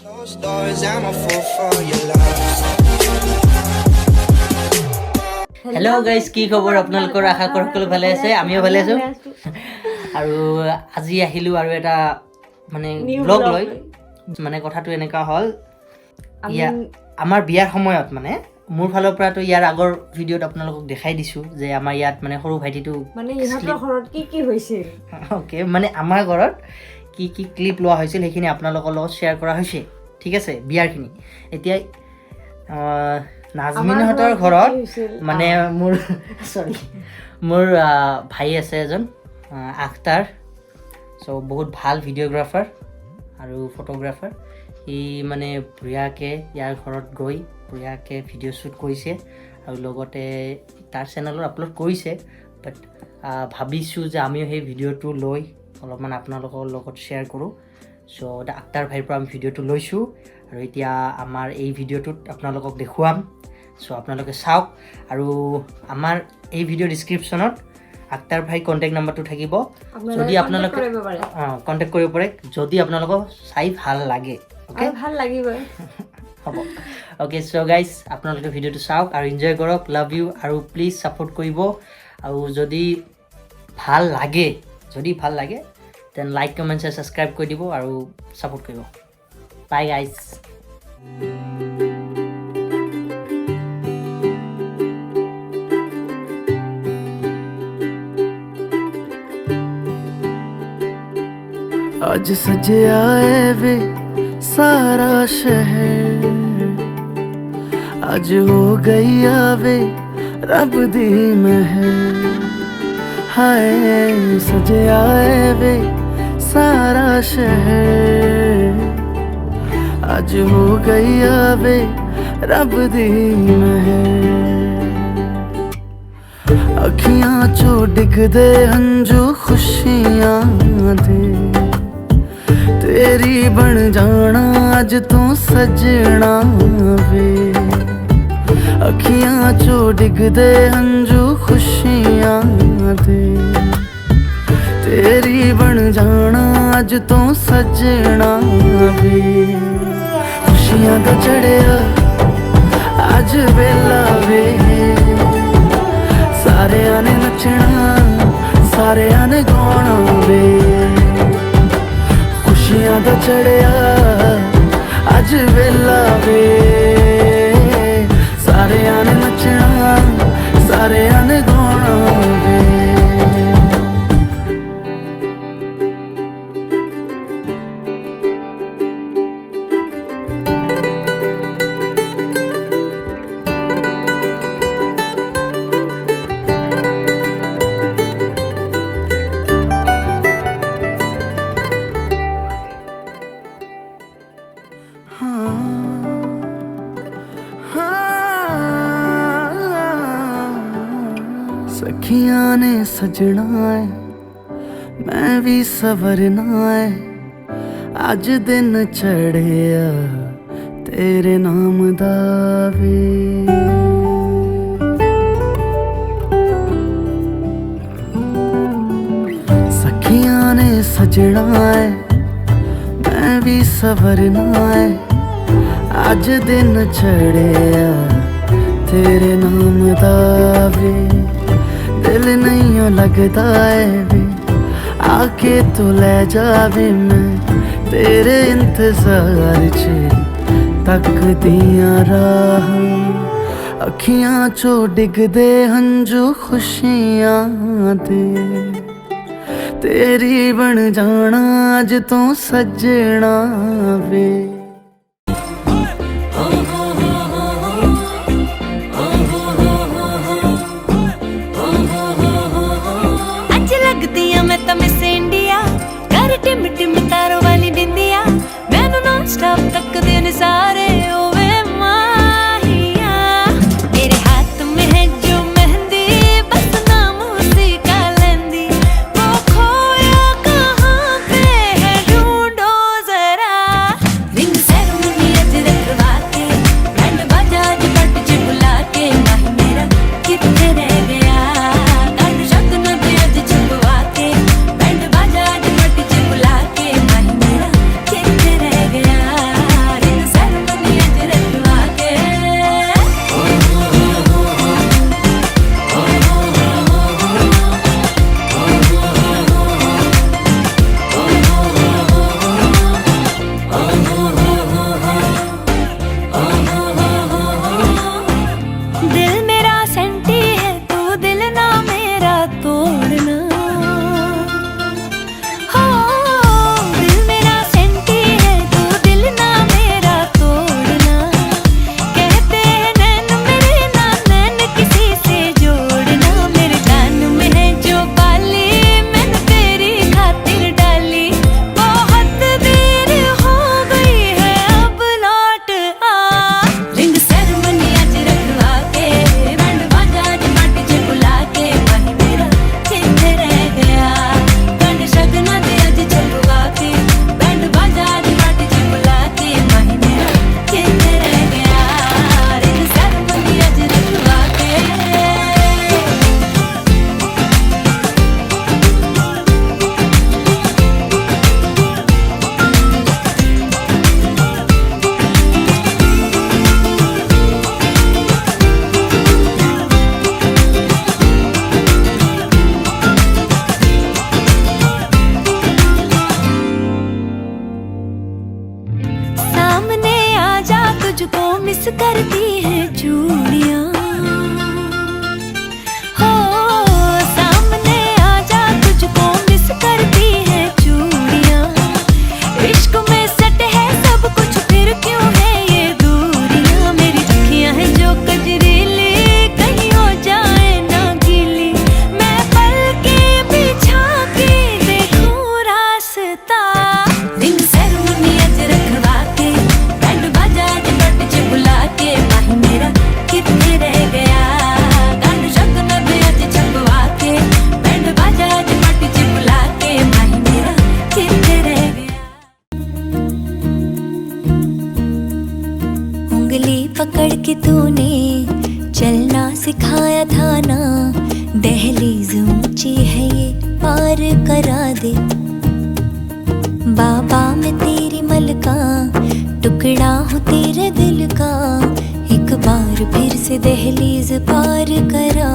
Hello guys, की खबर আপোনালোকৰ? আশা কৰোঁ সকলো ভালে আছে, আমিও ভালে আছো। আৰু আজি আহিলো আৰু এটা মানে ব্লগ লৈ। মানে কথাটো এনেকা হ'ল, আমাৰ বিয়াৰ সময়ত মানে মোৰ ফালৰ পৰাতো ইয়াৰ আগৰ ভিডিঅ'ত আপোনালোকক দেখাই দিছো যে আমাৰ ইয়াত মানে সৰু ভাইটিটো মানে ইহঁতৰ ঘৰত কি হৈছিল। ওকে, মানে আমাৰ ঘৰত কি ক্লিপ লোৱা হৈছিল সেইখিনি আপোনালোকৰ লগত শ্বেয়াৰ কৰা হৈছে, ঠিক আছে? বিয়াৰখিনি এতিয়া নাজমিনহঁতৰ ঘৰত মানে মোৰ ভাই আছে এজন আখতাৰ, চ' বহুত ভাল ভিডিঅ'গ্ৰাফাৰ আৰু ফটোগ্ৰাফাৰ। সি মানে বঢ়িয়াকৈ ইয়াৰ ঘৰত গৈ বঢ়িয়াকৈ ভিডিঅ' শ্বুট কৰিছে আৰু লগতে তাৰ চেনেলত আপলোড কৰিছে। বাট ভাবিছোঁ যে আমিও সেই ভিডিঅ'টো লৈ অলপমান আপোনালোকৰ লগত শ্বেয়াৰ কৰোঁ। চ' আখতাৰ ভাইৰ পৰা আমি ভিডিঅ'টো লৈছোঁ আৰু এতিয়া আমাৰ এই ভিডিঅ'টোত আপোনালোকক দেখুৱাম। চ' আপোনালোকে চাওক আৰু আমাৰ এই ভিডিঅ' ডিছক্ৰিপশ্যনত আখতাৰ ভাই কণ্টেক্ট নাম্বাৰটো থাকিব, যদি আপোনালোকে কণ্টেক্ট কৰিব পাৰে, যদি আপোনালোকক চাই ভাল লাগে। অ'কে, ভাল লাগিব হ'ব। অ'কে, চ' গাইজ আপোনালোকে ভিডিঅ'টো চাওক আৰু এনজয় কৰক। লাভ ইউ আৰু প্লিজ ছাপোৰ্ট কৰিব আৰু যদি ভাল লাগে দেন লাইক কমেণ্ট শ্বেয়াৰ ছাবস্ক্ৰাইব কৰি দিব আৰু ছাপোৰ্ট কৰিব। By guys. आज सजया है वे सारा शहर, आज हो गई आवे रब दी महर। हाय सजया है वे सारा शहर, आज हो गई आवे रब दी महर। अखियां चो डिगदे हंजू खुशियां दे, तेरी बन जाना अज तू सजना वे। अखियां चो डिगदे हंजू खुशियां दे, तेरी बन जाना अज तू सजना वे। खुशियां दा चढ़िया अज वेला वे, सारे ने नचना सारे ने गाना वे। खुशियां दा चढ़िया अज वेला वे, सारे ने नचना सारे ने गाना वे। सखियां ने सजना है मैं भी सवरना है, अज दिन चढ़िया तेरे नाम दा वे। सखियां ने सजना है मैं भी सवरना है, अज दिन चढ़िया तेरे नाम दा वे। दिल नहीं लगता है वे आके तू ले जावे, मैं तेरे इंतजार च तक दिया राह। अखियां चो डिगदे हंजू खुशियां दे, तेरी बन जाना अज तू सजना वे। तक दिन सारे ओवे माहिया, तेरे हाथ में है जो मेहंदी बस नाम उसी का लेंदी। वो खोया कहाँ पे है ढूंढो जरा, रिंग तुझको मिस करती है चूड़ियां। हो सामने आजा, तुझको मिस करती है चूड़ियां। इश्क में सट है सब कुछ, फिर क्यों है ये दूरियां। मेरी अखियां हैं जो कजरीली, कहीं हो जाए ना गीली। मैं पलके बिछा के देखूं रास्ता। रिंग सेरेमनी अज रखवा के, बैंड बाजा अज बट च बुला के। माही मेरा किथे रह गया, गान शगन भी अज छपवा के। बैंड बाजा अज बट च बुला के। माही मेरा किथे रह गया। उंगली पकड़ के तूने चलना सिखाया था ना। दहलीज ऊंची है ये पार करा दे। बाबा मैं तेरी मलका, टुकड़ा हूँ तेरे दिल का। एक बार फिर से दहलीज पार करा